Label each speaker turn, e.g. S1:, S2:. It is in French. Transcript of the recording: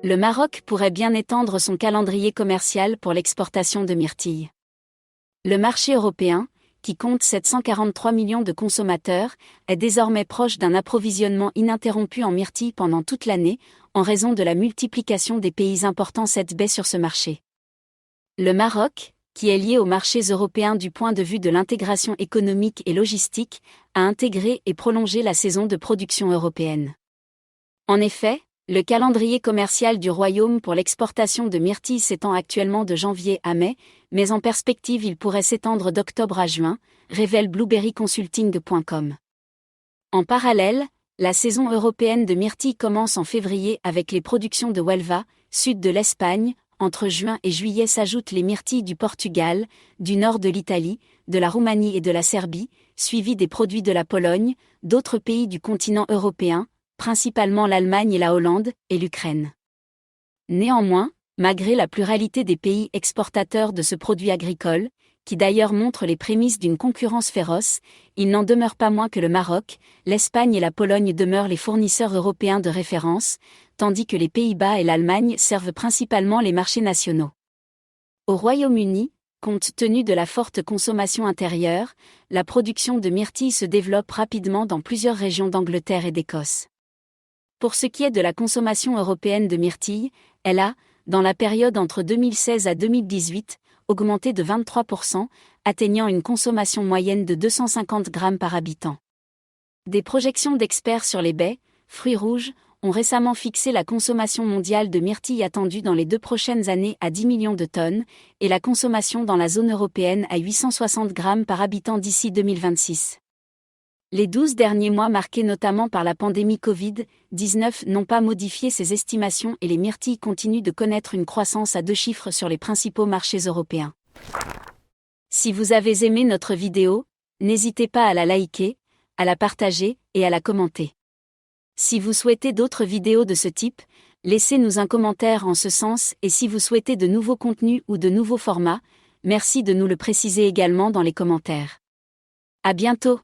S1: Le Maroc pourrait bien étendre son calendrier commercial pour l'exportation de myrtilles. Le marché européen, qui compte 743 millions de consommateurs, est désormais proche d'un approvisionnement ininterrompu en myrtilles pendant toute l'année, en raison de la multiplication des pays importants cette baie sur ce marché. Le Maroc, qui est lié aux marchés européens du point de vue de l'intégration économique et logistique, a intégré et prolongé la saison de production européenne. En effet, le calendrier commercial du Royaume pour l'exportation de myrtilles s'étend actuellement de janvier à mai, mais en perspective il pourrait s'étendre d'octobre à juin, révèle blueberryconsulting.com. En parallèle, la saison européenne de myrtilles commence en février avec les productions de Huelva, sud de l'Espagne. Entre juin et juillet s'ajoutent les myrtilles du Portugal, du nord de l'Italie, de la Roumanie et de la Serbie, suivis des produits de la Pologne, d'autres pays du continent européen, principalement l'Allemagne et la Hollande, et l'Ukraine. Néanmoins, malgré la pluralité des pays exportateurs de ce produit agricole, qui d'ailleurs montre les prémices d'une concurrence féroce, il n'en demeure pas moins que le Maroc, l'Espagne et la Pologne demeurent les fournisseurs européens de référence, tandis que les Pays-Bas et l'Allemagne servent principalement les marchés nationaux. Au Royaume-Uni, compte tenu de la forte consommation intérieure, la production de myrtilles se développe rapidement dans plusieurs régions d'Angleterre et d'Écosse. Pour ce qui est de la consommation européenne de myrtilles, elle a, dans la période entre 2016 à 2018, augmenté de 23%, atteignant une consommation moyenne de 250 grammes par habitant. Des projections d'experts sur les baies, fruits rouges, ont récemment fixé la consommation mondiale de myrtilles attendue dans les 2 prochaines années à 10 millions de tonnes, et la consommation dans la zone européenne à 860 grammes par habitant d'ici 2026. Les 12 derniers mois marqués notamment par la pandémie Covid-19 n'ont pas modifié ces estimations et les myrtilles continuent de connaître une croissance à 2 chiffres sur les principaux marchés européens. Si vous avez aimé notre vidéo, n'hésitez pas à la liker, à la partager et à la commenter. Si vous souhaitez d'autres vidéos de ce type, laissez-nous un commentaire en ce sens et si vous souhaitez de nouveaux contenus ou de nouveaux formats, merci de nous le préciser également dans les commentaires. À bientôt!